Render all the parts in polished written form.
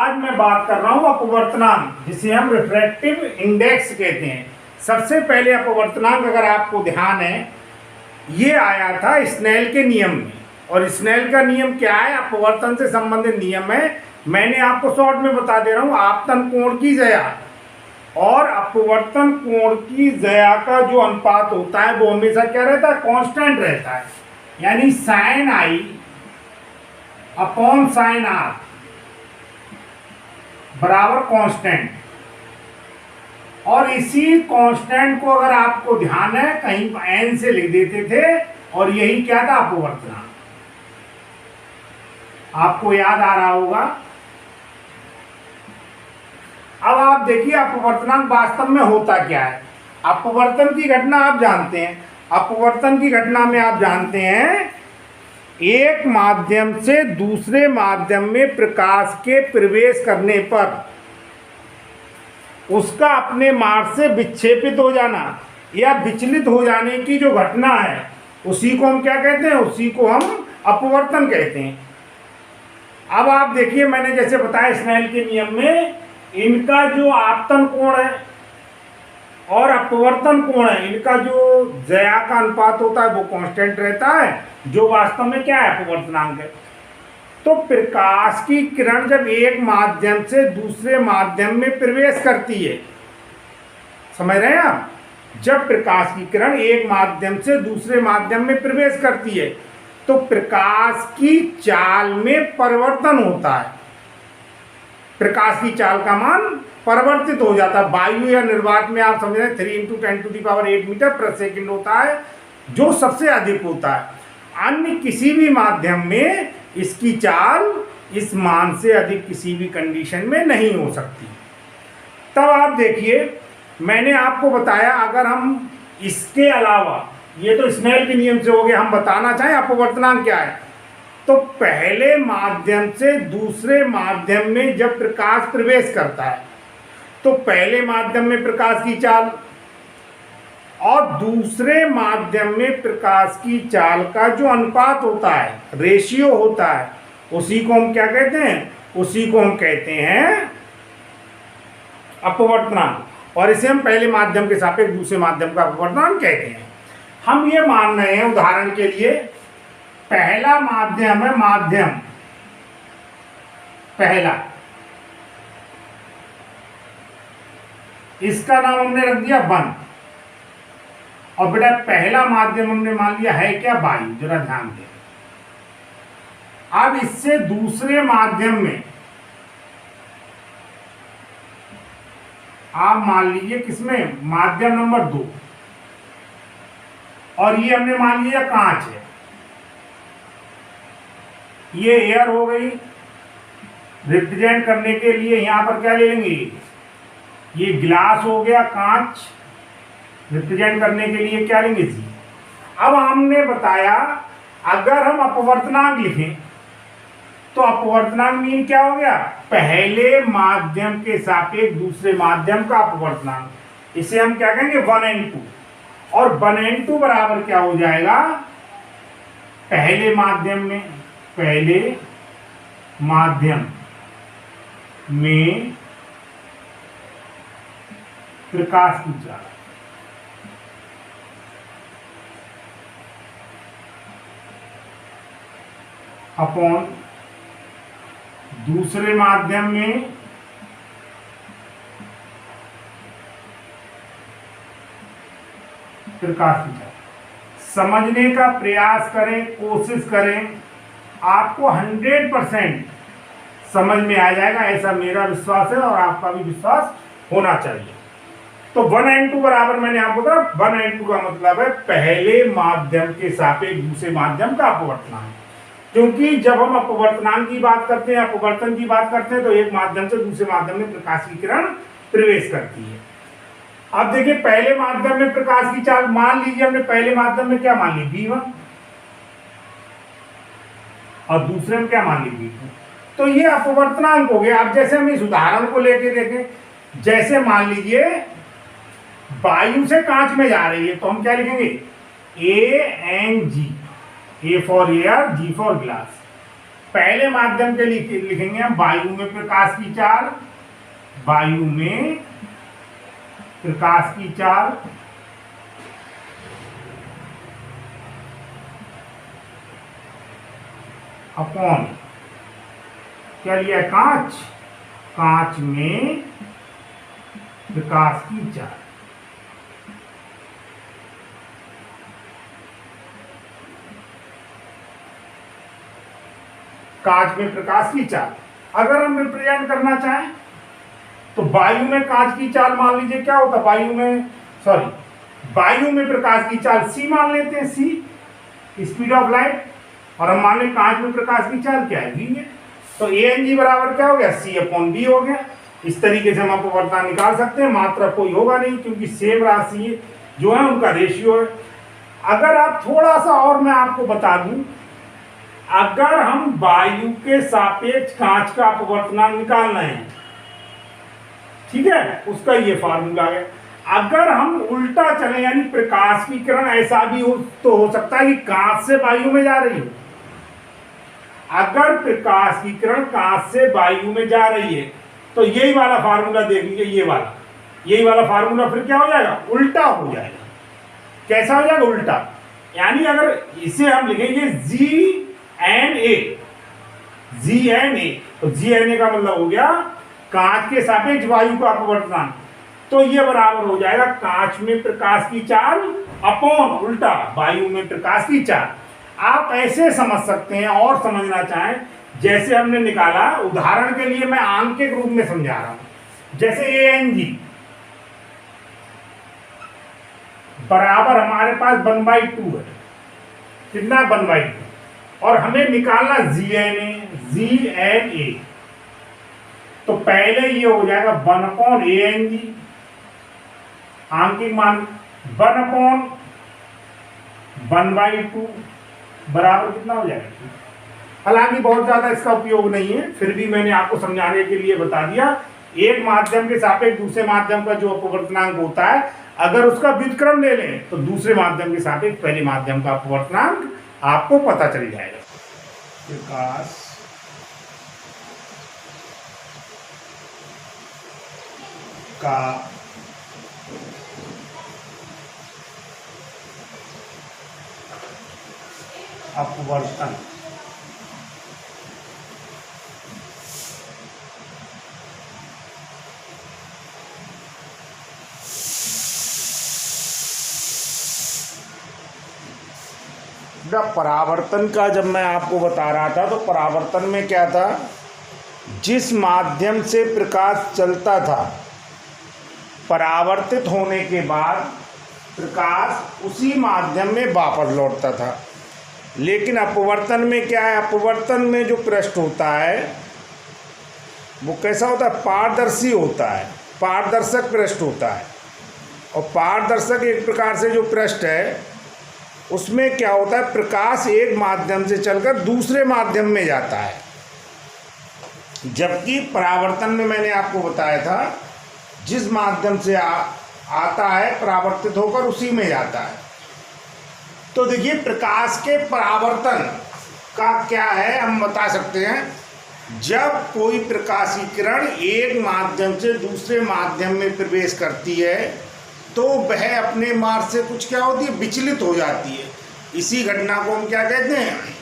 आज मैं बात कर रहा हूं अपवर्तनांक, जिसे हम रिफ्रैक्टिव इंडेक्स कहते हैं। सबसे पहले अपवर्तनांक अगर आपको ध्यान है, ये आया था स्नेल के नियम में। और स्नेल का नियम क्या है? अपवर्तन से संबंधित नियम है। मैंने आपको शॉर्ट में बता दे रहा हूं। आपतन कोण की ज्या और अपवर्तन कोण की ज्या का जो अनुपात होता है वो हमेशा क्या रहता है? कांस्टेंट रहता है। यानी sine I upon sine R बराबर कांस्टेंट। और इसी कांस्टेंट को अगर आपको ध्यान है कहीं n से लिख देते थे, और यही क्या था? अपवर्तनांक। आपको याद आ रहा होगा। अब आप देखिए अपवर्तनांक वास्तव में होता क्या है। अपवर्तन की घटना आप जानते हैं। अपवर्तन की घटना में आप जानते हैं, एक माध्यम से दूसरे माध्यम में प्रकाश के प्रवेश करने पर उसका अपने मार्ग से विक्षेपित हो जाना या विचलित हो जाने की जो घटना है, उसी को हम क्या कहते हैं? उसी को हम अपवर्तन कहते हैं। अब आप देखिए, मैंने जैसे बताया स्नेल के नियम में इनका जो आपतन कोण है और अपवर्तन कोण है, इनका जो ज्या का अनुपात होता है वो कांस्टेंट रहता है, जो वास्तव में क्या है? अपवर्तनांक है। तो प्रकाश की किरण जब एक माध्यम से दूसरे माध्यम में प्रवेश करती है, समझ रहे हैं आप? जब प्रकाश की किरण एक माध्यम से दूसरे माध्यम में प्रवेश करती है तो प्रकाश की चाल में परिवर्तन होता है। प्रकाश की चाल का मान परिवर्तित हो जाता है। वायु या निर्वात में आप समझ रहे हैं 3 × 10⁸ मीटर प्रति सेकंड होता है, जो सबसे अधिक होता है। अन्य किसी भी माध्यम में इसकी चाल इस मान से अधिक किसी भी कंडीशन में नहीं हो सकती। तब आप देखिए, मैंने आपको बताया अगर हम इसके अलावा, ये तो स्नेल के नियम से हो गया, हम बताना चाहें अपवर्तनांक क्या है, तो पहले माध्यम से दूसरे माध्यम में जब प्रकाश प्रवेश करता है तो पहले माध्यम में प्रकाश की चाल और दूसरे माध्यम में प्रकाश की चाल का जो अनुपात होता है, रेशियो होता है, उसी को हम क्या कहते हैं? उसी को हम कहते हैं अपवर्तनांक। और इसे हम पहले माध्यम के सापेक्ष दूसरे माध्यम का अपवर्तनांक कहते हैं। हम ये मान रहे हैं, उदाहरण के लिए पहला माध्यम है, माध्यम पहला, इसका नाम हमने रख दिया 1। और बेटा पहला माध्यम हमने मान लिया है क्या? वायु। जरा ध्यान दें। अब इससे दूसरे माध्यम में आप मान लीजिए किसमें? माध्यम नंबर 2। और ये हमने मान लिया कांच है, ये एयर हो गई। रिप्रेजेंट करने के लिए यहां पर क्या ले लेंगे? ये ग्लास हो गया, कांच। रिप्रेजेंट करने के लिए क्या लेंगे? जी। अब हमने बताया अगर हम अपवर्तनांक लिखें तो अपवर्तनांक मीन क्या हो गया? पहले माध्यम के सापेक्ष दूसरे माध्यम का अपवर्तनांक। इसे हम क्या कहेंगे? 1n2। और 1n2 बराबर क्या हो जाएगा? पहले माध्यम में प्रकाश की चाल अपॉन दूसरे माध्यम में प्रकाश की चाल। समझने का प्रयास करें, कोशिश करें, आपको 100% समझ में आ जाएगा, ऐसा मेरा विश्वास है और आपका भी विश्वास होना चाहिए। तो 1n2 बराबर मैंने आपको बताया, 1n2 का मतलब है पहले माध्यम के सापेक्ष दूसरे माध्यम का अपवर्तनांक। क्योंकि जब हम अपवर्तनांक की बात करते हैं, अपवर्तन की बात करते हैं, तो एक माध्यम से दूसरे माध्यम में प्रकाश की किरण प्रवेश करती है। अब देखिए, पहले माध्यम में प्रकाश की चाल मान लीजिए हमने पहले माध्यम में क्या मान ली? v1। और दूसरे में क्या मान ली? v2। तो ये अपवर्तनांक हो गया। अब जैसे हम इस उदाहरण को लेके देखें, जैसे मान लीजिए वायु से कांच में जा रही है, तो हम क्या लिखेंगे? A and G। A for air, G for glass. पहले माध्यम के लिए लिखेंगे हम वायु में प्रकाश की चाल, वायु में प्रकाश की चाल अपॉन क्या लिया, कांच, कांच में प्रकाश की चाल। कांच में प्रकाश की चाल अगर हम रिप्रेजेंट करना चाहें तो वायु में कांच की चाल मान लीजिए क्या होता है, वायु में प्रकाश की चाल c मान लेते हैं, c स्पीड ऑफ लाइट, और हम मान लें कांच में प्रकाश की चाल क्या है, v है। तो ANG बराबर क्या हो गया, C/V हो गया। इस तरीके से हम अपवर्तन निकाल सकते हैं। मात्रा कोई होगा नहीं क्योंकि सेम राशि जो है उनका रेशियो है। अगर आप थोड़ा सा और मैं आपको बता दूं, अगर हम वायु के सापेक्ष कांच का अपवर्तनांक निकालना है, ठीक है, उसका ये फार्मूला है। अगर हम उल्टा चले यानी प्रकाश की किरण ऐसा भी हो सकता है कि कांच से वायु में जा रही हो। अगर प्रकाश की किरण कांच से वायु में जा रही है तो यही वाला फार्मूला देख लीजिए, यही वाला फार्मूला फिर क्या हो जाएगा, उल्टा हो जाएगा। कैसा हो जाएगा, उल्टा। यानी अगर इसे हम लिखेंगे GNA, तो GNA का मतलब हो गया कांच के सापेक्ष वायु का अपवर्तनांक, तो ये बराबर हो जाएगा कांच में प्रकाश की चाल अपॉन उल्टा वायु में प्रकाश की चाल। आप ऐसे समझ सकते हैं, और समझना चाहें जैसे हमने निकाला, उदाहरण के लिए मैं आंकिक रूप में समझा रहा हूं। जैसे ANG बराबर हमारे पास 1/2 है, कितना 1/2, और हमें निकालना GNA, तो पहले ये हो जाएगा 1/ANG, आंकिक मान 1/1/2 बराबर कितना हो जाएगा। हालांकि बहुत ज्यादा इसका उपयोग नहीं है, फिर भी मैंने आपको समझाने के लिए बता दिया। एक माध्यम के सापेक्ष दूसरे माध्यम का जो अपवर्तनांक होता है, अगर उसका व्युत्क्रम ले लें तो दूसरे माध्यम के सापेक्ष पहले माध्यम का अपवर्तनांक आपको पता चल जाएगा। प्रकाश का अपवर्तन परावर्तन का जब मैं आपको बता रहा था तो परावर्तन में क्या था, जिस माध्यम से प्रकाश चलता था परावर्तित होने के बाद प्रकाश उसी माध्यम में वापस लौटता था। लेकिन अपवर्तन में क्या है, अपवर्तन में जो पृष्ठ होता है वो कैसा होता है, पारदर्शी होता है, पारदर्शक पृष्ठ होता है। और पारदर्शक एक प्रकार से जो पृष्ठ है उसमें क्या होता है, प्रकाश एक माध्यम से चलकर दूसरे माध्यम में जाता है। जबकि परावर्तन में मैंने आपको बताया था जिस माध्यम से आता है परावर्तित होकर उसी में जाता है। तो देखिए प्रकाश के परावर्तन का क्या है, हम बता सकते हैं, जब कोई प्रकाशीय किरण एक माध्यम से दूसरे माध्यम में प्रवेश करती है तो वह अपने मार्ग से कुछ क्या होती है, विचलित हो जाती है। इसी घटना को हम क्या कहते हैं,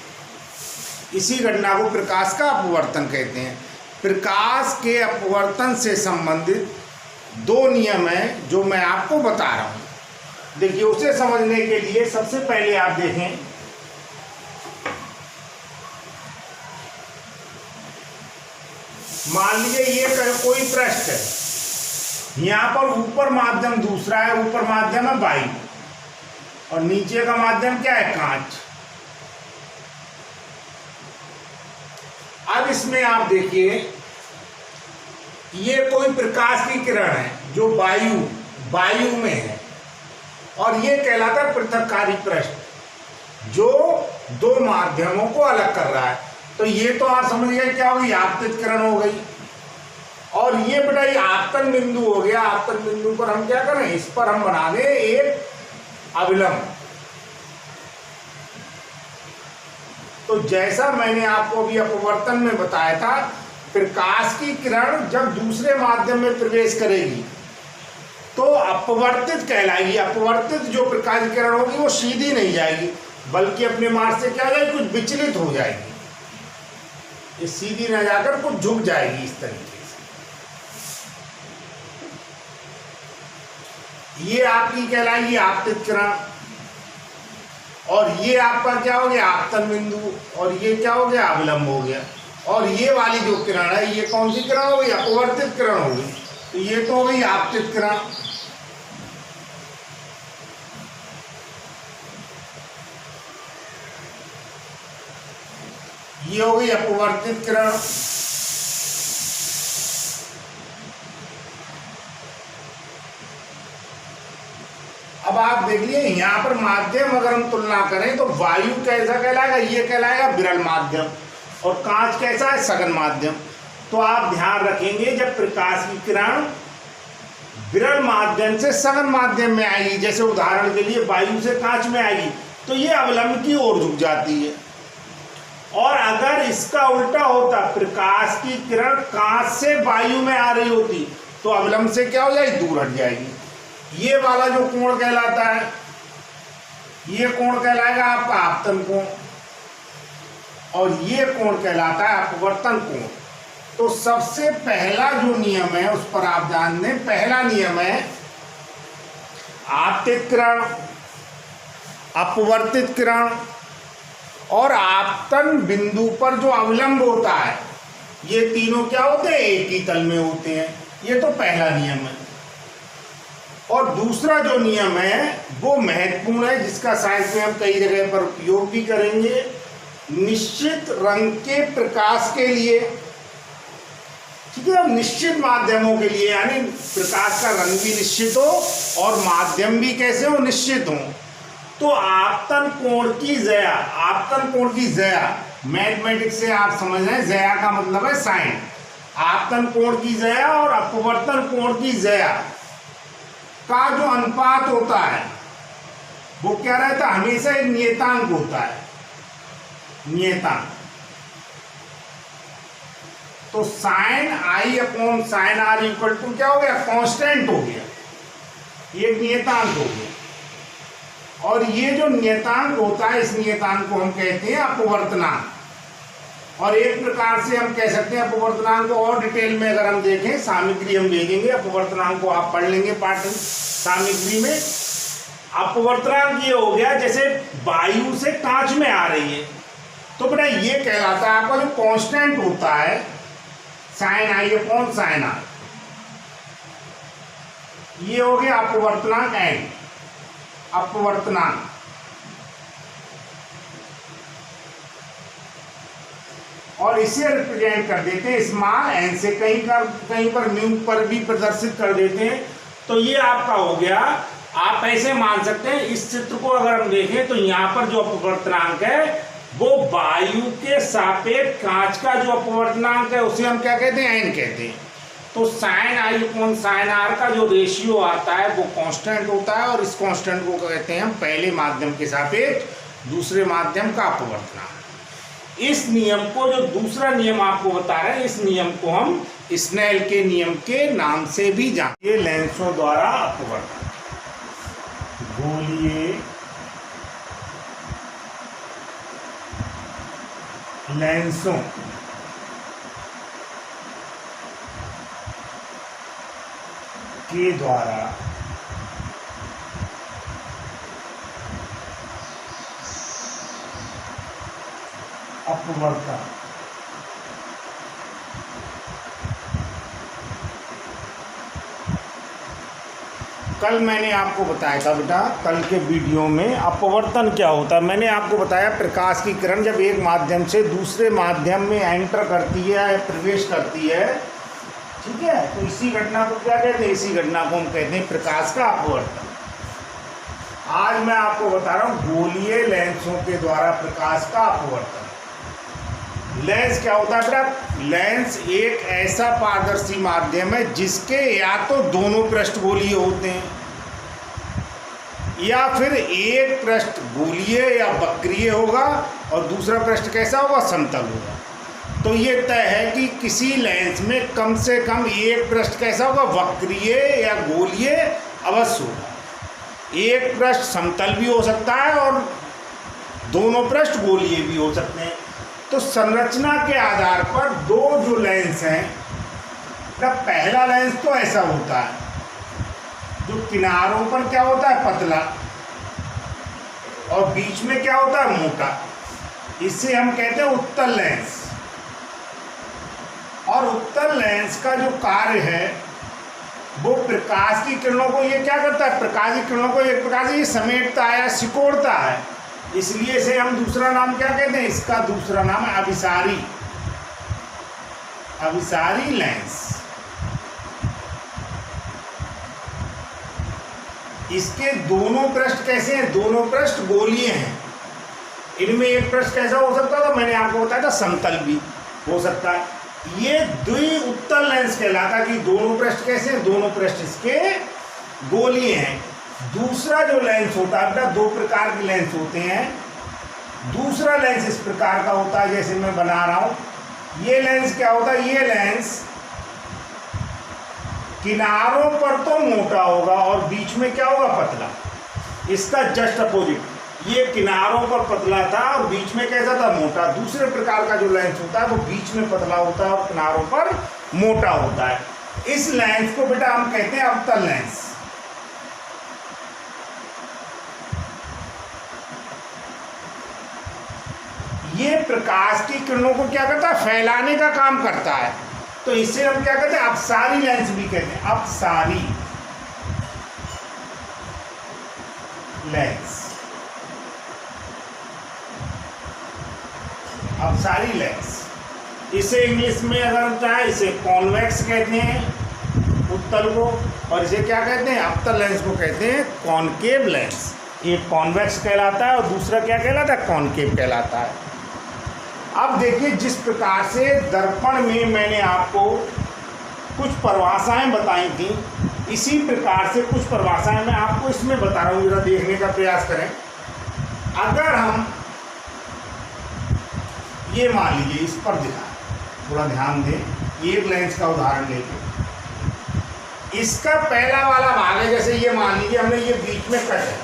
इसी घटना को प्रकाश का अपवर्तन कहते हैं। प्रकाश के अपवर्तन से संबंधित दो नियम हैं जो मैं आपको बता रहा हूँ। देखिए उसे समझने के लिए सबसे पहले आप देखें, मान लीजिए ये कोई पृष्ठ है, यहाँ पर ऊपर माध्यम दूसरा है, ऊपर माध्यम है वायु और नीचे का माध्यम क्या है, कांच। अब इसमें आप देखिए ये कोई प्रकाश की किरण है जो वायु में है और ये कहलाता है पृथक्कारी पृष्ठ जो दो माध्यमों को अलग कर रहा है। तो ये तो आप समझ गए क्या होगी, आपतित किरण हो गई। और ये बेटा ये आपतन बिंदु हो गया। आपतन बिंदु पर हम क्या करें, इस पर हम बना दें एक अविलंब। तो जैसा मैंने आपको अभी अपवर्तन में बताया था, प्रकाश की किरण जब दूसरे माध्यम में प्रवेश करेगी तो अपवर्तित कहलाएगी। अपवर्तित जो प्रकाश की किरण होगी वो सीधी नहीं जाएगी, बल्कि अपने मार्ग से क्या हो जाएगी, कुछ विचलित हो जाएगी। ये सीधी न जाकर कुछ झुक जाएगी इस तरीके से। ये आपकी कहलाएगी आपतित किरण, और ये आपका क्या हो गया, आपतन बिंदु, और ये क्या हो गया, अवलंब हो गया। और ये वाली जो किरण है ये कौन सी किरण हो गई, अपवर्तित किरण हो गई। तो ये तो हो गई आपतित किरण। ये हो गई अपवर्तित किरण। अब आप देख लिए यहाँ पर माध्यम अगर हम तुलना करें तो वायु कैसा कहलाएगा, ये कहलाएगा विरल माध्यम, और कांच कैसा है, सघन माध्यम। तो आप ध्यान रखेंगे जब प्रकाश की किरण विरल माध्यम से सघन माध्यम में आएगी, जैसे उदाहरण के लिए वायु से कांच में आएगी, तो ये अवलंब की ओर झुक जाती है। और अगर इसका उल्टा होता, प्रकाश की किरण कांच से वायु में आ रही होती, तो अवलंब से क्या हो जाएगी, दूर हट जाएगी। ये वाला जो कोण कहलाता है, ये कोण कहलाएगा आपका आपतन कोण, और ये कोण कहलाता है अपवर्तन कोण। तो सबसे पहला जो नियम है उस पर आप ध्यान दें। पहला नियम है आपतित किरण, अपवर्तित किरण और आपतन बिंदु पर जो अवलंब होता है, ये तीनों क्या होते हैं, एक ही तल में होते हैं। ये तो पहला नियम है। और दूसरा जो नियम है वो महत्वपूर्ण है, जिसका साइंस में हम कई जगह पर उपयोग भी करेंगे। निश्चित रंग के प्रकाश के लिए, ठीक है, निश्चित माध्यमों के लिए, यानी प्रकाश का रंग भी निश्चित हो और माध्यम भी कैसे हो, निश्चित हो, तो आपतन कोण की ज़या, आपतन कोण की ज़या, मैथमेटिक्स से आप समझ रहे हैं, ज़या का मतलब है साइन। आपतन कोण की ज़या और अपवर्तन कोण की ज़या का जो अनुपात होता है वो क्या रहता है, हमेशा एक नियतांक होता है, नियतांक। तो sine I upon sine R equal to क्या हो गया, कांस्टेंट हो गया, ये नियतांक हो गया। और ये जो नियतांक होता है, इस नियतांक को हम कहते हैं अपवर्तनांक। और एक प्रकार से हम कह सकते हैं अपवर्तनांक को और डिटेल में अगर हम देखें, सामग्री हम भेजेंगे, अपवर्तनांक को आप पढ़ लेंगे पाठ सामग्री में। अपवर्तनांक ये हो गया जैसे वायु से कांच में आ रही है, तो बेटा ये कहलाता है आपका जो कांस्टेंट होता है sine I upon sine R, ये हो गया अपवर्तनांक एन, अपवर्तनांक। और इसे रिप्रेजेंट कर देते हैं स्मॉल एन से, कहीं पर म्यू पर भी प्रदर्शित कर देते हैं। तो ये आपका हो गया, आप ऐसे मान सकते हैं, इस चित्र को अगर हम देखें तो यहाँ पर जो अपवर्तनांक है वो वायु के सापेक्ष कांच का जो अपवर्तनांक है उसे हम क्या कहते हैं, एन कहते हैं। तो sine I upon sine R का जो रेशियो आता है वो कांस्टेंट होता है, और इस कांस्टेंट को कहते हैं हम पहले माध्यम के सापेक्ष दूसरे माध्यम का अपवर्तनांक। इस नियम को, जो दूसरा नियम आपको बता रहे हैं, इस नियम को हम स्नेल के नियम के नाम से भी जानते हैं। लेंसों द्वारा अपवर्तन, गोलीय लेंसों के द्वारा अपवर्तन। कल मैंने आपको बताया था बेटा, कल के वीडियो में अपवर्तन क्या होता है। मैंने आपको बताया प्रकाश की किरण जब एक माध्यम से दूसरे माध्यम में एंटर करती है, प्रवेश करती है, ठीक है, तो इसी घटना को क्या कहते हैं, इसी घटना को हम कहते हैं प्रकाश का अपवर्तन। आज मैं आपको बता रहा हूँ गोलीय लेंसों के द्वारा प्रकाश का अपवर्तन। लेंस क्या होता है बेटा, लेंस एक ऐसा पारदर्शी माध्यम है जिसके या तो दोनों पृष्ठ गोलीय होते हैं, या फिर एक पृष्ठ गोलीय या वक्रीय होगा और दूसरा पृष्ठ कैसा होगा, समतल होगा। तो ये तय है कि किसी लेंस में कम से कम एक पृष्ठ कैसा होगा, वक्रीय या गोलीय अवश्य होगा। एक पृष्ठ समतल भी हो सकता है और दोनों पृष्ठ गोलीय भी हो सकते हैं। तो संरचना के आधार पर दो जो लेंस हैं, का पहला लेंस तो ऐसा होता है जो किनारों पर क्या होता है, पतला, और बीच में क्या होता है, मोटा। इसे हम कहते हैं उत्तल लेंस। और उत्तल लेंस का जो कार्य है वो प्रकाश की किरणों को ये क्या करता है, प्रकाश की किरणों को एक प्रकार से ये समेटता है या सिकोड़ता है। इसलिए इसे हम दूसरा नाम क्या कहते हैं, इसका दूसरा नाम है अभिसारी, अभिसारी लेंस। इसके दोनों पृष्ठ कैसे हैं, दोनों पृष्ठ गोलीय हैं। इनमें एक पृष्ठ कैसा हो सकता था, मैंने आपको बताया था समतल भी हो सकता है। ये द्वि उत्तल लेंस कहलाता है कि दोनों पृष्ठ कैसे हैं, दोनों पृष्ठ इसके गोलीय हैं। दूसरा जो लेंस होता है, बेटा दो प्रकार के लेंस होते हैं। दूसरा लेंस इस प्रकार का होता है जैसे मैं बना रहा हूं। ये लेंस क्या होता है, ये लेंस किनारों पर तो मोटा होगा और बीच में क्या होगा, पतला। इसका जस्ट अपोजिट, ये किनारों पर पतला था और बीच में कैसा था, मोटा। दूसरे प्रकार का जो लेंस होता है वो बीच में पतला होता है और किनारों पर मोटा होता है। इस लेंस को बेटा हम कहते हैं अवतल लेंस। ये प्रकाश की किरणों को क्या करता है, फैलाने का काम करता है। तो इसे हम क्या कहते हैं, अपसारी लेंस भी कहते हैं, अपसारी लेंस, अपसारी लेंस। इसे इंग्लिश में अगर चाहे इसे कॉन्वेक्स कहते हैं उत्तल को, और इसे क्या कहते हैं, अवतल लेंस को कहते हैं कॉनकेव लेंस। एक कॉन्वेक्स कहलाता है और दूसरा क्या कहलाता है, कॉनकेव कहलाता है। अब देखिए, जिस प्रकार से दर्पण में मैंने आपको कुछ परिभाषाएं बताई थी, इसी प्रकार से कुछ परिभाषाएं मैं आपको इसमें बता रहा हूँ, जरा देखने का प्रयास करें। अगर हम ये मान लीजिए, इस पर दिखा, थोड़ा ध्यान दें, एक लेंस का उदाहरण लेके, इसका पहला वाला भाग है, जैसे ये मान लीजिए हमने ये बीच में कट है,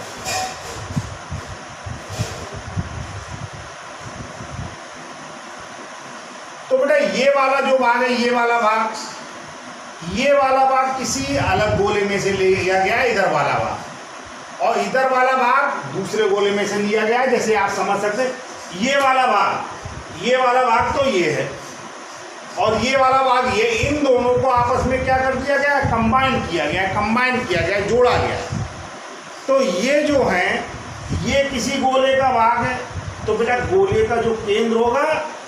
तो बेटा ये वाला जो भाग है, ये वाला भाग किसी अलग गोले में से लिया गया है, इधर वाला भाग, और इधर वाला भाग दूसरे गोले में से लिया गया है। जैसे आप समझ सकते हैं, ये वाला भाग तो ये है और ये वाला भाग ये, इन दोनों को आपस में क्या कर दिया गया, कंबाइन किया गया, जोड़ा गया। तो ये जो है, ये किसी गोले का भाग है, तो बेटा गोले का जो केंद्र होगा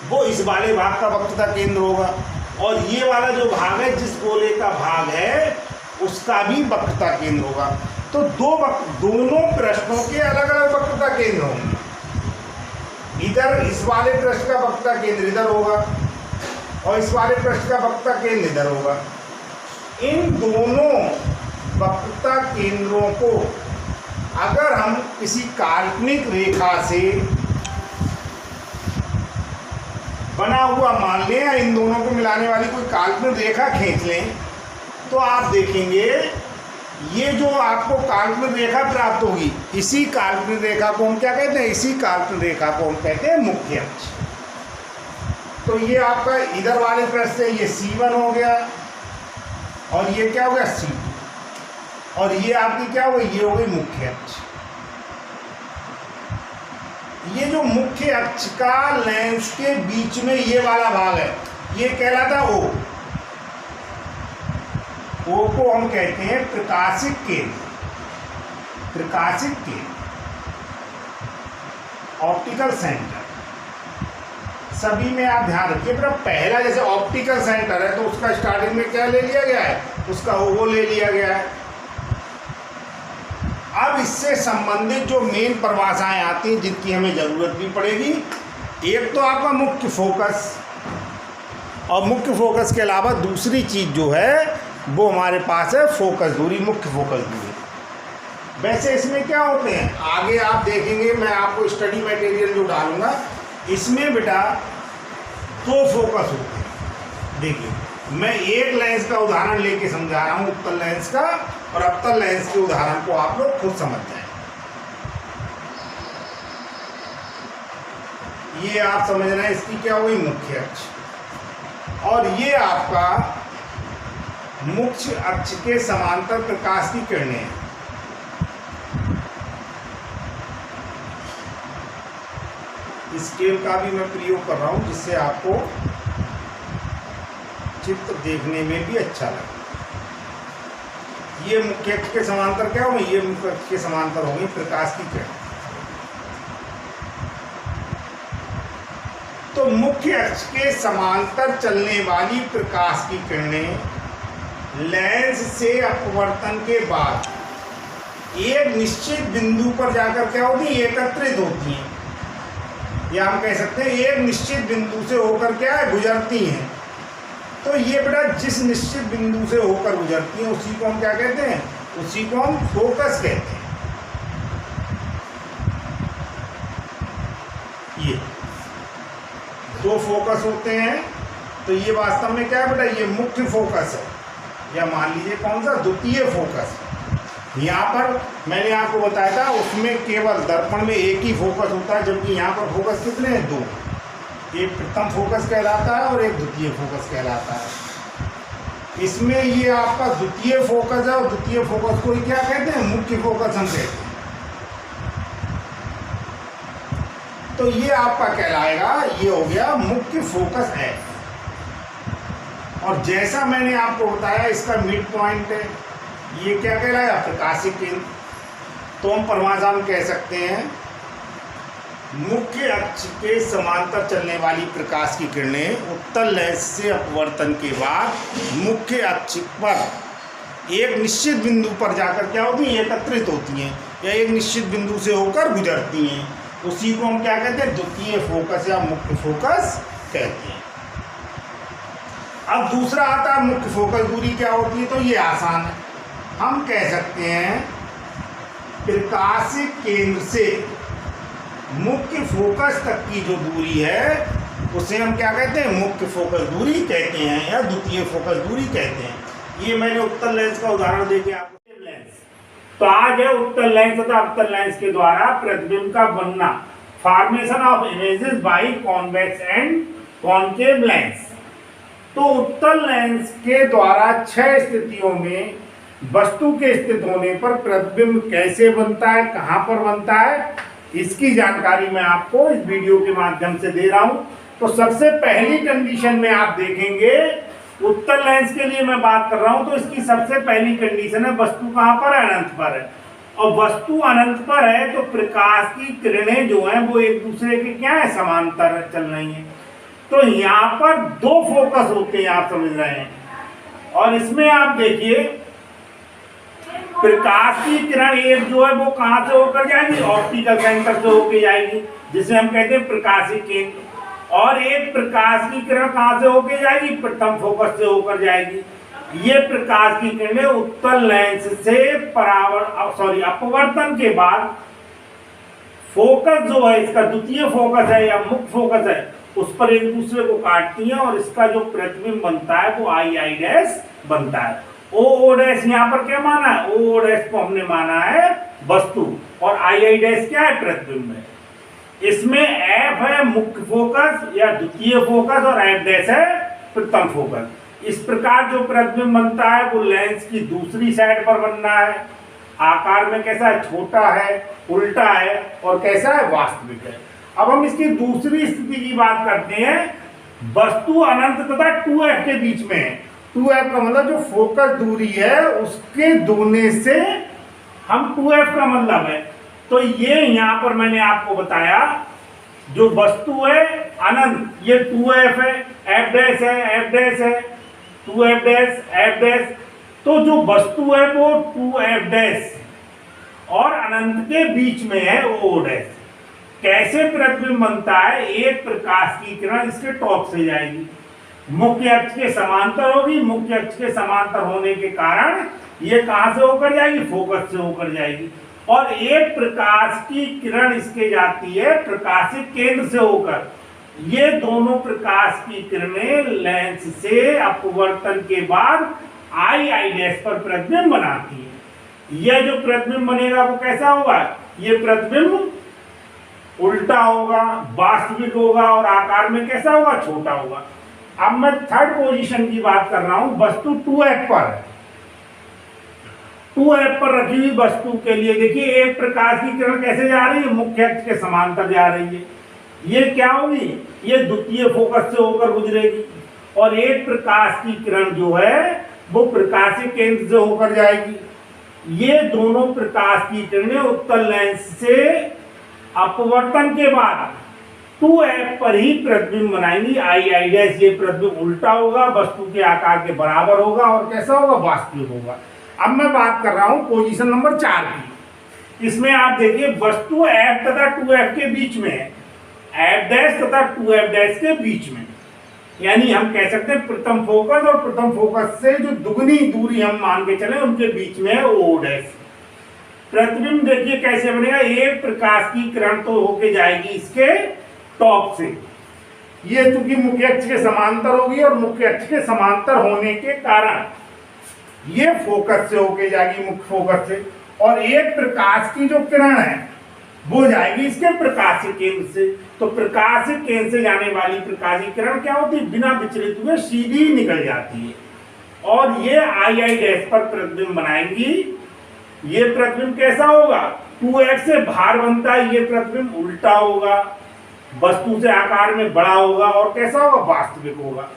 वो इस वाले भाग का वक्रता केंद्र होगा, और ये वाला जो भाग है, जिस गोले का भाग है, उसका भी वक्रता केंद्र होगा। तो दोनों पृष्ठों के अलग अलग वक्रता केंद्र होंगे। इधर इस वाले पृष्ठ का वक्रता केंद्र इधर होगा और इस वाले पृष्ठ का वक्रता केंद्र इधर होगा। इन दोनों वक्रता केंद्रों को अगर हम किसी काल्पनिक रेखा से बना हुआ मान लें, या इन दोनों को मिलाने वाली कोई काल्पनिक रेखा खींच लें, तो आप देखेंगे ये जो आपको काल्पनिक रेखा प्राप्त होगी, इसी काल्पनिक रेखा को हम क्या कहते हैं, इसी काल्पनिक रेखा को हम कहते हैं मुख्य अक्ष। तो ये आपका इधर वाले पृष्ठ से ये C1 हो गया और ये क्या हो गया, C2, और ये आपकी क्या हो गई, ये हो गई मुख्य अक्ष। ये जो मुख्य अक्ष का लेंस के बीच में ये वाला भाग है, ये कहलाता है O। O को हम कहते हैं प्रकाशिक केंद्र, ऑप्टिकल सेंटर। सभी में आप ध्यान रखिए, बेटा पहला जैसे ऑप्टिकल सेंटर है तो उसका स्टार्टिंग में क्या ले लिया गया है, उसका O ले लिया गया है। अब इससे संबंधित जो मेन परिभाषाएं आती हैं जिनकी हमें ज़रूरत भी पड़ेगी, एक तो आपका मुख्य फोकस, और मुख्य फोकस के अलावा दूसरी चीज़ जो है वो हमारे पास है फोकस दूरी, मुख्य फोकस दूरी। वैसे इसमें क्या होते हैं आगे आप देखेंगे, मैं आपको स्टडी मटेरियल जो डालूंगा इसमें बेटा दो फोकस होते हैं। देखिए मैं एक लेंस का उदाहरण लेके समझा रहा हूँ उत्तल लेंस का, और अवतल लेंस के उदाहरण को आप लोग खुद समझ जाएं। ये आप समझ रहे हैं इसकी क्या हुई मुख्य अक्ष, और ये आपका मुख्य अक्ष के समांतर प्रकाश की किरणें हैं। स्केल का भी मैं प्रयोग कर रहा हूं जिससे आपको चित्र देखने में भी अच्छा लगे। ये मुख्य अक्ष के समांतर क्या होंगे, ये मुख्य अक्ष के समांतर होंगी प्रकाश की किरण। तो मुख्य अक्ष के समांतर चलने वाली प्रकाश की किरणें लेंस से अपवर्तन के बाद एक निश्चित बिंदु पर जाकर क्या होती है, एकत्रित होती हैं, या हम कह सकते हैं एक निश्चित बिंदु से होकर क्या है गुजरती हैं। तो ये बेटा जिस निश्चित बिंदु से होकर गुजरती हैं उसी को हम क्या कहते हैं, उसी को हम फोकस कहते हैं। ये दो फोकस होते हैं, तो ये वास्तव में क्या है बेटा, ये मुख्य फोकस है, या मान लीजिए कौन सा, द्वितीय फोकस। यहाँ पर मैंने आपको बताया था उसमें केवल दर्पण में एक ही फोकस होता है, जबकि यहाँ पर फोकस कितने हैं, दो। एक प्रथम फोकस कहलाता है और एक द्वितीय फोकस कहलाता है। इसमें ये आपका द्वितीय फोकस है, और द्वितीय फोकस को क्या कहते हैं, मुख्य फोकस हम कहते हैं। तो ये आपका कहलाएगा, ये हो गया मुख्य फोकस है। और जैसा मैंने आपको बताया इसका मिड पॉइंट है, ये क्या कहलाएगा, प्रकाशिक केंद्र। तो हम परिभाषा में कह सकते हैं मुख्य अक्ष के समांतर चलने वाली प्रकाश की किरणें उत्तल लेंस से अपवर्तन के बाद मुख्य अक्ष पर एक निश्चित बिंदु पर जाकर क्या होती हैं, एकत्रित होती हैं, या एक निश्चित बिंदु से होकर गुजरती हैं। उसी को हम क्या कहते हैं, द्वितीय फोकस या मुख्य फोकस कहते हैं। अब दूसरा आता है मुख्य फोकस दूरी क्या होती है। तो ये आसान है, हम कह सकते हैं प्रकाशिक केंद्र से मुख्य फोकस तक की जो दूरी है उसे हम क्या कहते हैं, मुख्य फोकस दूरी कहते हैं, या द्वितीय फोकस दूरी कहते हैं। ये मैंने उत्तल लेंस का उदाहरण देके आपको लेंस। तो आज है उत्तल लेंस तथा अवतल लेंस के द्वारा प्रतिबिंब का बनना, formation of images by convex and concave lens. तो उत्तल लेंस के द्वारा 6 स्थितियों में वस्तु के स्थित होने पर प्रतिबिंब कैसे बनता है, कहां पर बनता है, इसकी जानकारी मैं आपको इस वीडियो के माध्यम से दे रहा हूं। तो सबसे पहली कंडीशन में आप देखेंगे उत्तल लेंस के लिए मैं बात कर रहा हूं, तो इसकी सबसे पहली कंडीशन है वस्तु कहां पर है, अनंत पर है। और वस्तु अनंत पर है तो प्रकाश की किरणें जो हैं वो एक दूसरे के क्या है, समांतर चल रही हैं। तो यहाँ पर दो फोकस होते हैं, आप समझ रहे हैं। और इसमें आप देखिए प्रकाश की किरण एक जो है वो कहां से होकर जाएगी, ऑप्टिकल सेंटर से होकर जाएगी, जिसे हम कहते हैं प्रकाशिक केंद्र। और एक प्रकाश की किरण कहां से होकर जाएगी, प्रथम फोकस से होकर जाएगी। ये प्रकाश की किरणें उत्तल लेंस से अपवर्तन के बाद फोकस जो है इसका द्वितीय फोकस है या मुख्य फोकस है उस पर एक दूसरे को काटती हैं, और इसका जो प्रतिबिंब बनता है वो आई आई डैश बनता है। ओ ओ डैश यहाँ पर क्या माना है, ओ ओ डैश को हमने माना है वस्तु, और आई आई डैश क्या है, प्रतिबिंब है। इसमें एफ है मुख्य फोकस या द्वितीय फोकस, और एफ डैश है प्रथम फोकस। इस प्रकार जो प्रतिबिंब बनता है वो लेंस की दूसरी साइड पर बनना है। आकार में कैसा है, छोटा है, उल्टा है, और कैसा है, वास्तविक है। अब हम इसकी दूसरी स्थिति की बात करते हैं, वस्तु अनंत तथा 2f के बीच में है। 2f का मतलब जो फोकस दूरी है उसके दुगने से हम 2f का मतलब है। तो ये यहाँ पर मैंने आपको बताया जो वस्तु है अनंत, ये 2f है, f डैश है, f डैश है, 2f डैश, f डैश। तो जो वस्तु है वो 2f डैश और अनंत के बीच में है o डैश। कैसे प्रतिबिंब बनता है, एक प्रकाश की किरण इसके टॉप से जाएगी, मुख्य अक्ष के समांतर होगी। मुख्य अक्ष के समांतर होने के कारण ये कहां से होकर जाएगी, फोकस से होकर जाएगी। और एक प्रकाश की किरण इसके जाती है प्रकाशिक केंद्र से होकर। ये दोनों प्रकाश की किरणें लेंस से अपवर्तन के बाद आई डैश पर प्रतिबिंब बनाती है। यह जो प्रतिबिंब बनेगा वो कैसा होगा? ये प्रतिबिंब उल्टा होगा, वास्तविक होगा और आकार में कैसा होगा? छोटा होगा। अब मैं थर्ड पोजीशन की बात कर रहा हूं। वस्तु 2F पर है। 2F पर रखी हुई वस्तु के लिए देखिए एक प्रकाश की किरण कैसे जा रही है? मुख्य अक्ष के समांतर जा रही है। ये क्या होगी? ये द्वितीय फोकस से होकर गुजरेगी और एक प्रकाश की किरण जो है वो प्रकाशिक केंद्र से होकर जाएगी। ये दोनों प्रकाश की किरणें उत्तल लेंस से अपवर्तन के बाद 2F पर ही प्रतिबिंब बनाएंगी आई डैश। ये प्रतिबिंब उल्टा होगा, वस्तु के आकार के बराबर होगा और कैसा होगा? वास्तविक होगा। अब मैं बात कर रहा हूं पोजीशन नंबर 4 की। इसमें आप देखिए वस्तु F तथा 2F के बीच में है, F डैश तथा 2F डैश के बीच में, यानी हम कह सकते हैं प्रथम फोकस और प्रथम फोकस से जो दुगनी दूरी हम मान के चले उनके बीच में है O डैश। प्रतिबिंब देखिए कैसे बनेगा? एक प्रकाश की किरण तो होके जाएगी इसके टॉप से, ये चूंकि मुख्य अक्ष के समांतर होगी और मुख्य अक्ष के समांतर होने के कारण ये फोकस से होके जाएगी, मुख्य फोकस से, और एक प्रकाश की जो किरण है वो जाएगी इसके प्रकाशिक केंद्र से। तो प्रकाशिक केंद्र से जाने वाली प्रकाशिक किरण क्या होती है? बिना विचलित हुए सीधी निकल जाती है और ये आई डैश पर प्रतिबिंब बनाएंगी। ये प्रतिबिंब कैसा होगा? 2F से भार बनता है, ये प्रतिबिंब उल्टा होगा, वस्तु से आकार में बड़ा होगा और कैसा होगा? वास्तविक होगा।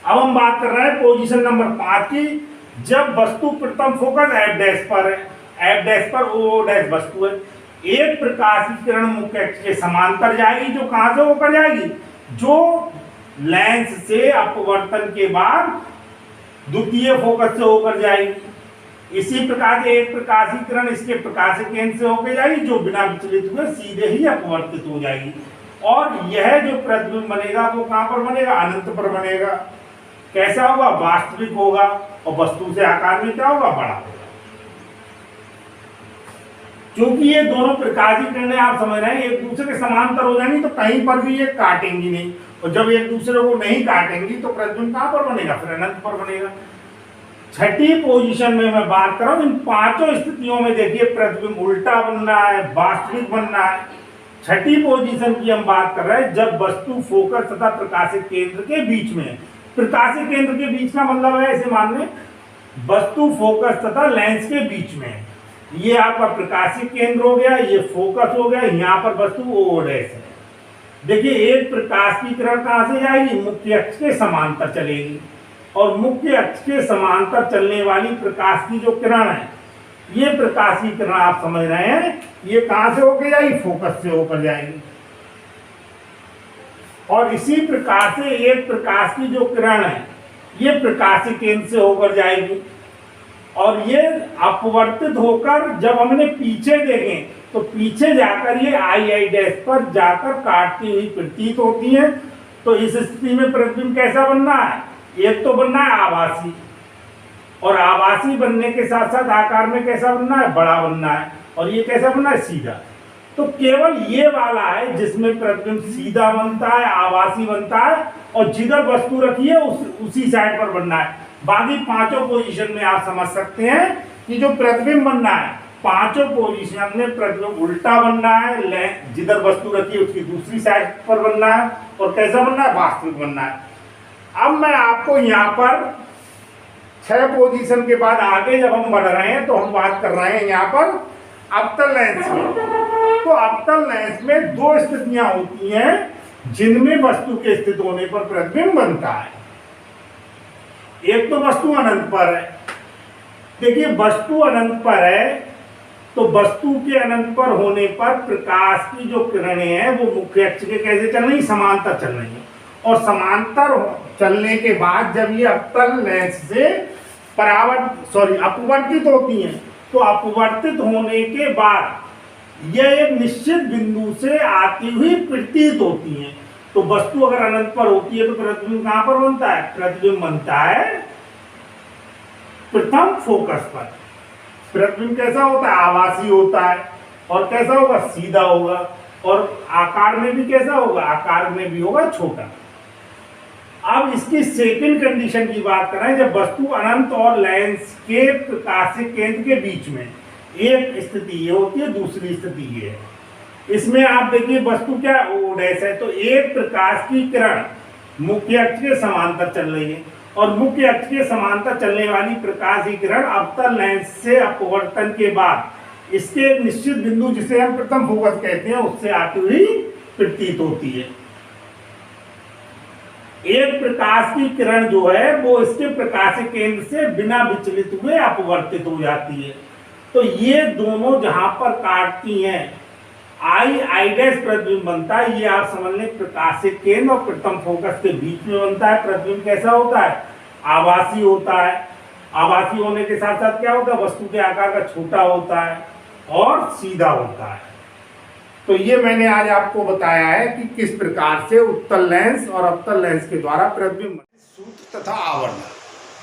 अब हम बात कर रहे हैं पोजीशन नंबर 5 की। जब वस्तु प्रथम फोकस F डैश पर है, F डैश पर O डैश वस्तु है, एक प्रकाश की किरण मुख्य अक्ष के समांतर जाएगी, जो कहां से होकर जाएगी? जो लेंस से अपवर्तन के बाद द्वितीय फोकस से होकर जाएगी। इसी प्रकार से एक प्रकाश की किरण इसके प्रकाशिक केंद्र से होकर जाएगी, जो बिना विचलित हुए सीधे ही अपवर्तित हो जाएगी और यह जो प्रतिबिंब बनेगा वो कहां पर बनेगा? अनंत पर बनेगा। कैसा होगा? वास्तविक होगा और वस्तु से आकार में क्या होगा? बड़ा होगा। क्योंकि ये दोनों प्रकाश की किरणें आप समझ रहे हैं एक दूसरे के समांतर हो जाएंगी तो कहीं पर भी ये काटेंगी नहीं, और जब एक दूसरे को नहीं काटेंगी तो प्रतिबिंब कहां पर बनेगा? फिर अनंत पर बनेगा। छठी पोजीशन में मैं बात कर रहा हूं, इन पांचों स्थितियों में देखिए प्रतिबिंब उल्टा बन रहा है, वास्तविक बन रहा है। छठी पोजीशन की हम बात कर रहे हैं जब वस्तु फोकस तथा प्रकाशिक केंद्र के बीच में है। प्रकाशिक केंद्र के बीच का मतलब है ऐसे मान लें वस्तु फोकस तथा लेंस के बीच में है। ये आपका प्रकाशिक केंद्र हो गया, ये फोकस हो गया, यहाँ पर वस्तु O डैश है। देखिए एक प्रकाश की किरण कहां से जाएगी? मुख्य अक्ष के समांतर चलेगी और मुख्य अक्ष के समांतर चलने वाली प्रकाश की जो किरण है, ये प्रकाश की किरण आप समझ रहे हैं ये कहां से होकर जाएगी? फोकस से होकर जाएगी। और इसी प्रकार से एक प्रकाश की जो किरण है ये प्रकाशिक केंद्र से होकर जाएगी और ये अपवर्तित होकर जब हमने पीछे देखें तो पीछे जाकर ये आई डैश पर जाकर काटती हुई प्रतीत होती है। तो इस स्थिति में प्रतिबिंब कैसा बनना है? एक तो बनना है आभासी, और आभासी बनने के साथ साथ आकार में कैसा बनना है? बड़ा बनना है, और ये कैसा बनना है? सीधा। तो केवल ये वाला है जिसमें प्रतिबिंब सीधा बनता है, आभासी बनता है, और जिधर वस्तु रखी है उसी साइड पर बनना है। बाकी पांचों पोजीशन में आप समझ सकते हैं कि जो प्रतिबिंब बनना है पांचों पोजीशन में प्रतिबिंब उल्टा बनना है, जिधर वस्तु रखी है उसकी दूसरी साइड पर बनना है, और कैसा बनना है? वास्तविक बनना है। अब मैं आपको यहाँ पर 6 पोजीशन के बाद आगे जब हम बढ़ रहे हैं तो हम बात कर रहे हैं यहाँ पर अवतल लेंस में। तो अवतल लेंस में 2 स्थितियां होती हैं जिनमें वस्तु के स्थित होने पर प्रतिबिंब बनता है। एक तो वस्तु अनंत पर है। देखिए वस्तु अनंत पर है तो वस्तु के अनंत पर होने पर प्रकाश की जो किरणें हैं वो मुख्य अक्ष के कैसे चल रही? समांतर चल रही है, और समांतर चलने के बाद जब ये अवतल लेंस से अपवर्तित होती हैं तो अपवर्तित होने के बाद यह एक निश्चित बिंदु से आती हुई प्रतीत होती हैं। तो वस्तु अगर अनंत पर होती है तो प्रतिबिंब कहां पर बनता है? प्रतिबिंब बनता है प्रथम फोकस पर। प्रतिबिंब कैसा होता है, आभासी होता है, और कैसा होगा, सीधा होगा, और आकार में भी कैसा होगा, आकार में भी होगा छोटा। अब इसकी सेकंड कंडीशन की बात करें, जब वस्तु अनंत और लेंस के प्रकाशिक केंद्र के बीच में, एक स्थिति ये होती है, दूसरी स्थिति ये है। इसमें आप देखिए वस्तु क्या ओ डैश है, तो एक प्रकाश की किरण मुख्य अक्ष के समांतर चल रही है, और मुख्य अक्ष के समांतर चलने वाली प्रकाश की किरण अवतल लेंस से अपवर्तन के बाद इसके एक निश्चित बिंदु, जिसे हम प्रथम फोकस कहते हैं, उससे आती हुई प्रतीत होती है। एक प्रकाश की किरण जो है वो इसके प्रकाशिक केंद्र से बिना विचलित हुए अपवर्तित हो जाती है। तो ये दोनों जहां पर काटती हैं, आई डैश प्रतिबिंब बनता है, ये आप समझ लें प्रकाशिक केंद्र और प्रथम फोकस के बीच में बनता है। प्रतिबिंब कैसा होता है, आभासी होता है। आभासी होने के साथ साथ क्या होता है, वस्तु के आकार का छोटा होता है और सीधा होता है। तो ये मैंने आज आपको बताया है कि किस प्रकार से उत्तल लेंस और अवतल लेंस के द्वारा प्रतिबिंब, सूत्र तथा आवरण।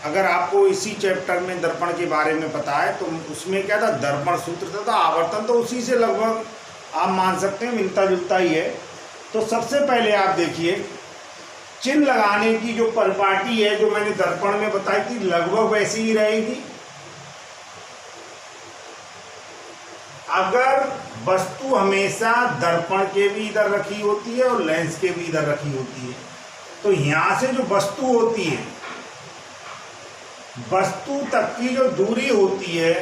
अगर आपको इसी चैप्टर में दर्पण के बारे में पता है तो उसमें क्या था, दर्पण सूत्र तथा आवर्तन, तो उसी से लगभग आप मान सकते हैं मिलता जुलता ही है। तो सबसे पहले आप देखिए चिन्ह लगाने की जो परिपाटी है, जो मैंने दर्पण में बताई थी, लगभग वैसी ही रहेगी। अगर वस्तु हमेशा दर्पण के भी इधर रखी होती है और लेंस के भी इधर रखी होती है, तो यहां से जो वस्तु होती है, वस्तु तक की जो दूरी होती है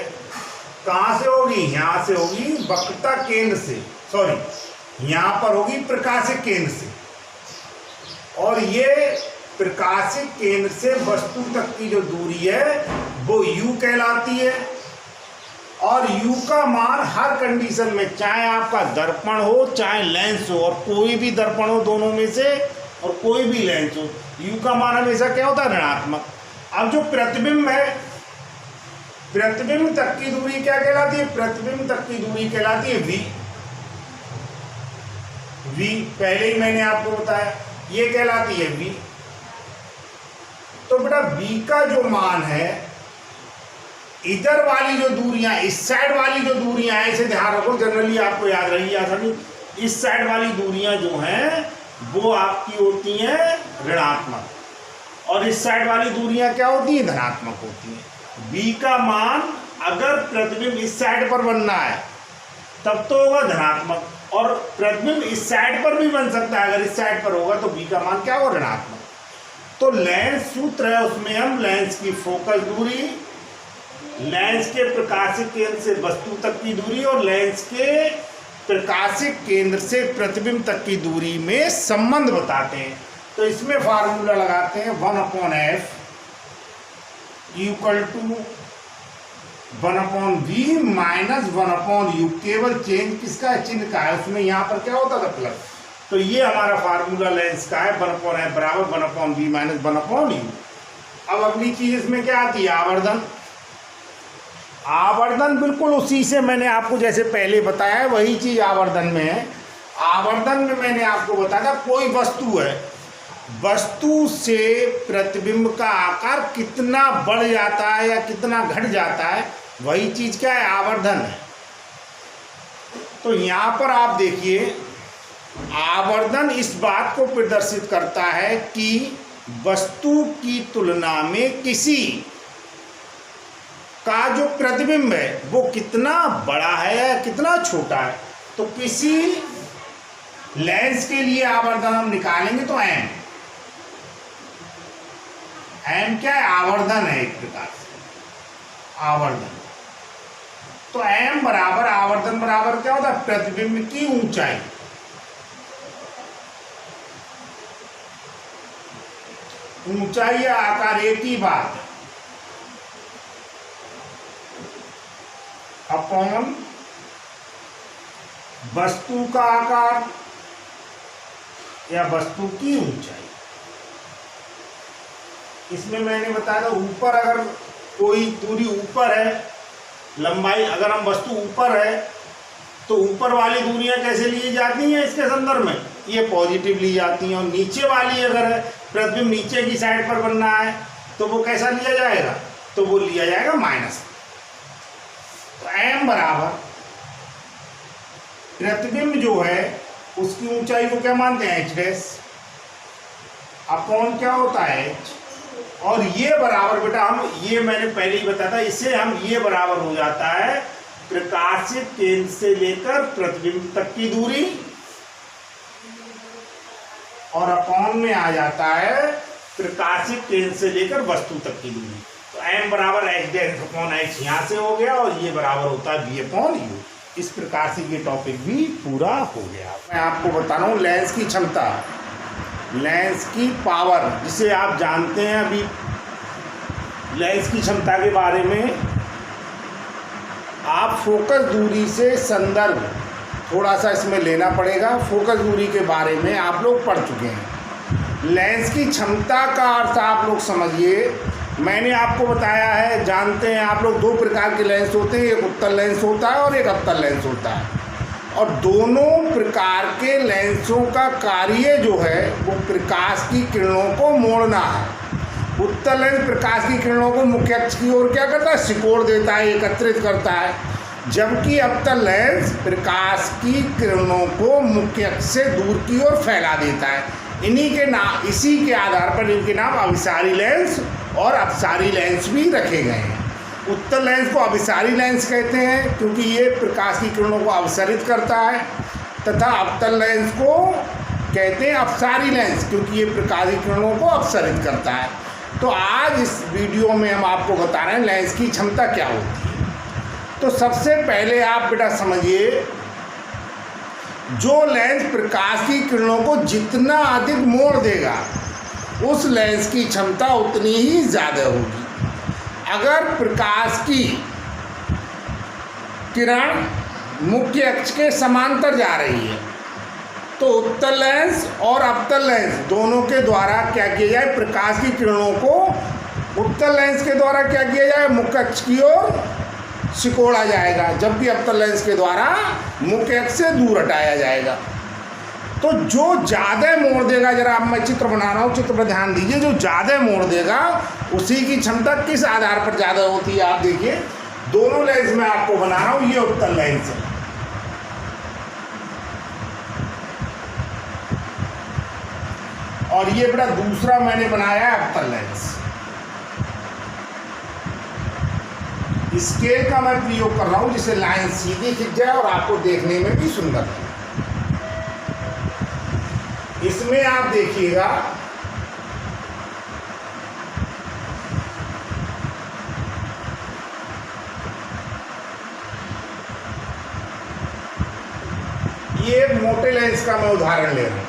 कहां से होगी, यहां से होगी वक्रता केंद्र से, सॉरी यहां पर होगी प्रकाशिक केंद्र से, और ये प्रकाशिक केंद्र से वस्तु तक की जो दूरी है वो u कहलाती है। और u का मान हर कंडीशन में, चाहे आपका दर्पण हो चाहे लेंस हो, और कोई भी दर्पण हो दोनों में से, और कोई भी लेंस हो, u का मान हमेशा क्या होता है, ऋणात्मक। अब जो प्रतिबिंब है, प्रतिबिंब तक की दूरी क्या कहलाती है, प्रतिबिंब तक की दूरी कहलाती है v। पहले ही मैंने आपको बताया, ये कहलाती है v। तो बेटा v का जो मान है, इधर वाली जो दूरियां, इस साइड वाली जो दूरियां हैं, इसे ध्यान रखो, जनरली आपको याद रही आसानी, इस साइड वाली दूरियां जो हैं वो आपकी होती हैं ऋणात्मक, और इस साइड वाली दूरियां क्या होती हैं, धनात्मक होती हैं। v का मान अगर प्रतिबिंब इस साइड पर बनना है तब तो होगा धनात्मक, और प्रतिबिंब इस साइड पर भी बन सकता है, अगर इस साइड पर होगा तो v का मान क्या होगा, ऋणात्मक। तो लेंस सूत्र है, उसमें हम लेंस की फोकस दूरी, लेंस के प्रकाशिक केंद्र से वस्तु तक की दूरी, और लेंस के प्रकाशिक केंद्र से प्रतिबिंब तक की दूरी में संबंध बताते हैं। तो इसमें फार्मूला लगाते हैं 1/f equal to 1/v minus 1/u। केवल चेंज किसका है, चिन्ह का है, उसमें यहाँ पर क्या होता था, प्लस। तो ये हमारा फार्मूला लेंस का है, 1/f बराबर 1/v माइनस 1/u। अब अगली चीज इसमें क्या आती है, आवर्धन। आवर्धन बिल्कुल उसी से मैंने आपको जैसे पहले बताया है, वही चीज आवर्धन में है। आवर्धन में मैंने आपको बताया, कोई वस्तु है, वस्तु से प्रतिबिंब का आकार कितना बढ़ जाता है या कितना घट जाता है, वही चीज क्या है, आवर्धन है। तो यहाँ पर आप देखिए, आवर्धन इस बात को प्रदर्शित करता है कि वस्तु की तुलना में किसी का जो प्रतिबिंब है वो कितना बड़ा है या कितना छोटा है। तो किसी लेंस के लिए आवर्धन हम निकालेंगे तो एम क्या है, आवर्धन है एक प्रकार से, आवर्धन। तो एम बराबर, आवर्धन बराबर क्या होता है, प्रतिबिंब की ऊंचाई। ऊंचाई या आकार एक ही बात है, अपॉन वस्तु का आकार या वस्तु की ऊंचाई। इसमें मैंने बताया था, ऊपर अगर कोई दूरी ऊपर है, लंबाई अगर हम वस्तु ऊपर है तो ऊपर वाली दूरियां कैसे ली जाती हैं इसके संदर्भ में, ये पॉजिटिव ली जाती हैं। और नीचे वाली अगर है, प्रतिबिंब नीचे की साइड पर बनना है तो वो कैसा लिया जाएगा, तो वो लिया जाएगा माइनस। m बराबर प्रतिबिंब जो है उसकी ऊंचाई को क्या मानते हैं, h डैश अपॉन क्या होता है h, और ये बराबर बेटा हम ये मैंने पहले ही बताया था, इससे हम ये बराबर हो जाता है प्रकाशित केंद्र से लेकर प्रतिबिंब तक की दूरी, और अपॉन में आ जाता है प्रकाशित केंद्र से लेकर वस्तु तक की दूरी। तो m बराबर h डैश अपॉन h यहाँ से हो गया, और ये बराबर होता है v अपॉन u। इस प्रकार से ये टॉपिक भी पूरा हो गया। मैं आपको बता रहा हूँ लेंस की क्षमता, लेंस की पावर, जिसे आप जानते हैं अभी लेंस की क्षमता के बारे में आप फोकस दूरी से संदर्भ थोड़ा सा इसमें लेना पड़ेगा। फोकस दूरी के बारे में आप लोग पढ़ चुके हैं। लेंस की क्षमता का अर्थ आप लोग समझिए, मैंने आपको बताया है, जानते हैं आप लोग, दो प्रकार के लेंस होते हैं, एक उत्तल लेंस होता है और एक अवतल लेंस होता है, और दोनों प्रकार के लेंसों का कार्य जो है वो प्रकाश की किरणों को मोड़ना है। उत्तल लेंस प्रकाश की किरणों को मुख्य अक्ष की ओर क्या करता है, सिकोड़ देता है, एकत्रित करता है, जबकि अवतल लेंस प्रकाश की किरणों को मुख्य अक्ष से दूर की ओर फैला देता है। इसी के आधार पर इनके नाम अभिसारी लेंस और अपसारी लेंस भी रखे गए हैं। उत्तल लेंस को अभिसारी लेंस कहते हैं क्योंकि ये प्रकाश की किरणों को अपसरित करता है, तथा अवतल लेंस को कहते हैं अपसारी लेंस क्योंकि ये प्रकाश की किरणों को अपसरित करता है। तो आज इस वीडियो में हम आपको बता रहे हैं लेंस की क्षमता क्या होती है। तो सबसे पहले आप बेटा समझिए, जो लेंस प्रकाश की किरणों को जितना अधिक मोड़ देगा उस लेंस की क्षमता उतनी ही ज़्यादा होगी। अगर प्रकाश की किरण मुख्य अक्ष के समांतर जा रही है तो उत्तल लेंस और अवतल लेंस दोनों के द्वारा क्या किया जाए, प्रकाश की किरणों को उत्तल लेंस के द्वारा क्या किया जाए, मुख्य अक्ष की ओर सिकोड़ा जाएगा, जबकि अवतल लेंस के द्वारा मुख्य अक्ष से दूर हटाया जाएगा। तो जो ज़्यादा मोड़ देगा, जरा अब मैं चित्र बना रहा हूँ, चित्र पर ध्यान दीजिए, जो ज़्यादा मोड़ देगा उसी की क्षमता किस आधार पर ज़्यादा होती है। आप देखिए दोनों लेंस मैं आपको बना रहा हूँ, ये उत्तल लेंस है, और ये बड़ा दूसरा मैंने बनाया है अवतल लेंस। स्केल का मैं प्रयोग कर रहा हूँ जिससे लाइन सीधी खिंच जाए और आपको देखने में भी सुंदर लगे। इसमें आप देखिएगा ये मोटे लेंस का मैं उदाहरण ले रहा हूँ,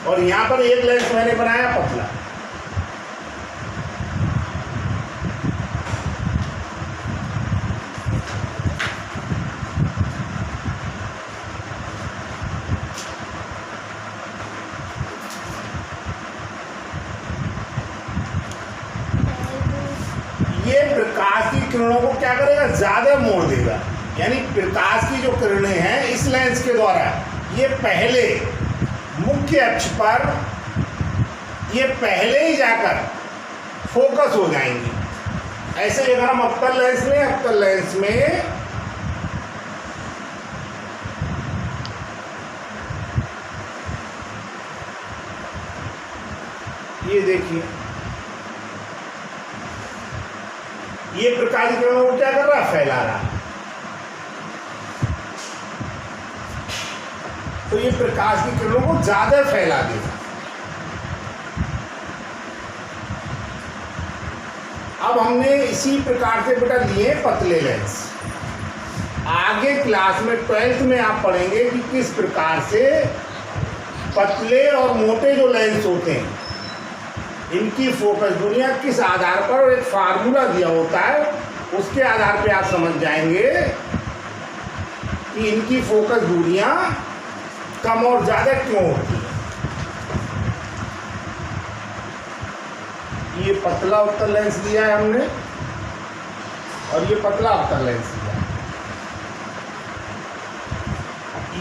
और यहाँ पर एक लेंस मैंने बनाया पतला। ये प्रकाश की किरणों को क्या करेगा, ज़्यादा मोड़ देगा, यानी प्रकाश की जो किरणें हैं इस लेंस के द्वारा ये पहले मुख्य अक्ष पर ये पहले ही जाकर फोकस हो जाएंगी। ऐसे अगर हम अवतल लेंस में ये देखिए, ये प्रकाश की किरणों को क्या कर रहा है, फैला रहा है। तो ये प्रकाश की किरणों को ज्यादा फैला देगा। अब हमने इसी प्रकार से बेटा लिए पतले लेंस। आगे क्लास में 12th में आप पढ़ेंगे कि किस प्रकार से पतले और मोटे जो लेंस होते हैं इनकी फोकस दूरियां किस आधार पर, और एक फार्मूला दिया होता है, उसके आधार पे आप समझ जाएंगे कि इनकी फोकस दूरियां कम और ज़्यादा क्यों होती है। ये पतला उत्तल लेंस दिया है हमने और ये पतला उत्तल लेंस दिया है।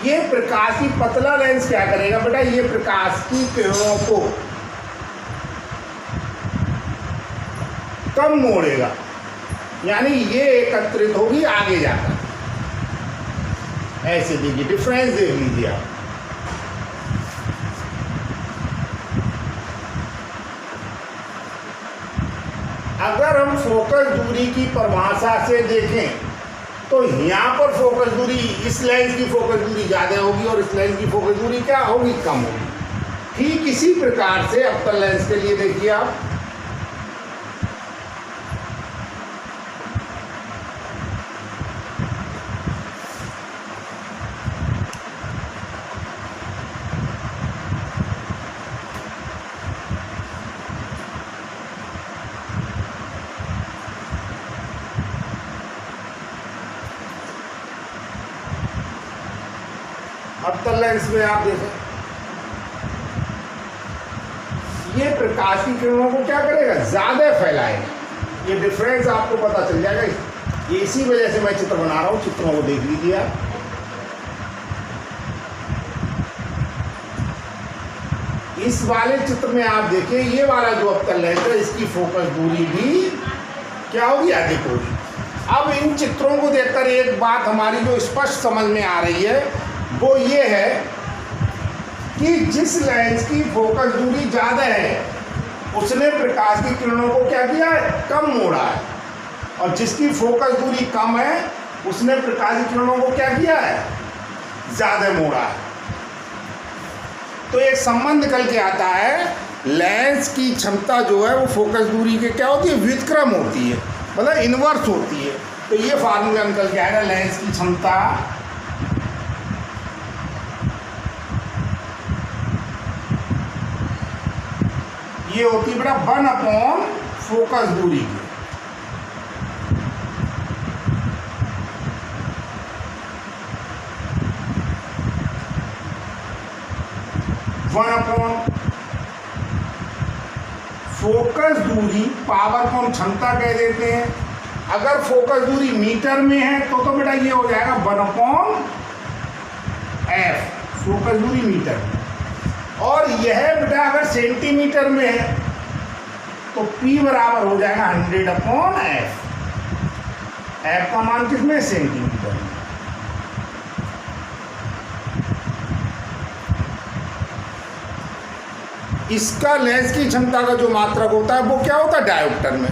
ये प्रकाश की पतला लेंस क्या करेगा बेटा, ये प्रकाश की किरणों को कम मोड़ेगा, यानी ये एकत्रित होगी आगे जाकर। ऐसे देखिए डिफरेंस देख लीजिए आप। अगर हम फोकस दूरी की परिभाषा से देखें तो यहाँ पर फोकस दूरी, इस लेंस की फोकस दूरी ज़्यादा होगी और इस लेंस की फोकस दूरी क्या होगी, कम होगी। ठीक इसी प्रकार से अवतल लेंस के लिए देखिए आप, अवतल लेंस में आप देखें ये प्रकाश की किरणों को क्या करेगा, ज्यादा फैलाएगा। ये डिफरेंस आपको पता चल जाएगा। ये इसी वजह से मैं चित्र बना रहा हूं, चित्रों को देख लीजिए आप। इस वाले चित्र में आप देखिए ये वाला जो अवतल लेंस है इसकी फोकस दूरी भी क्या होगी, अधिक होगी। अब इन चित्रों को देखकर एक बात हमारी जो स्पष्ट समझ में आ रही है वो ये है कि जिस लेंस की फोकस दूरी ज़्यादा है उसने प्रकाश की किरणों को क्या किया है, कम मोड़ा है, और जिसकी फोकस दूरी कम है उसने प्रकाश की किरणों को क्या किया है, ज़्यादा मोड़ा है। तो एक संबंध निकल के आता है, लेंस की क्षमता जो है वो फोकस दूरी के क्या होती है, व्युत्क्रम होती है, मतलब इनवर्स होती है। तो ये फार्मूला निकल के आएगा, लेंस की क्षमता ये होती है बेटा 1/, फोकस दूरी की। फोकस दूरी पावर को हम क्षमता कह देते हैं। अगर फोकस दूरी मीटर में है तो बेटा ये हो जाएगा 1/f, फोकस दूरी मीटर में। और यह बेटा अगर सेंटीमीटर में है तो P बराबर हो जाएगा 100/f। f का मान किसमें, सेंटीमीटर में। इसका लेंस की क्षमता का जो मात्रक होता है वो क्या होता है, डायोप्टर में।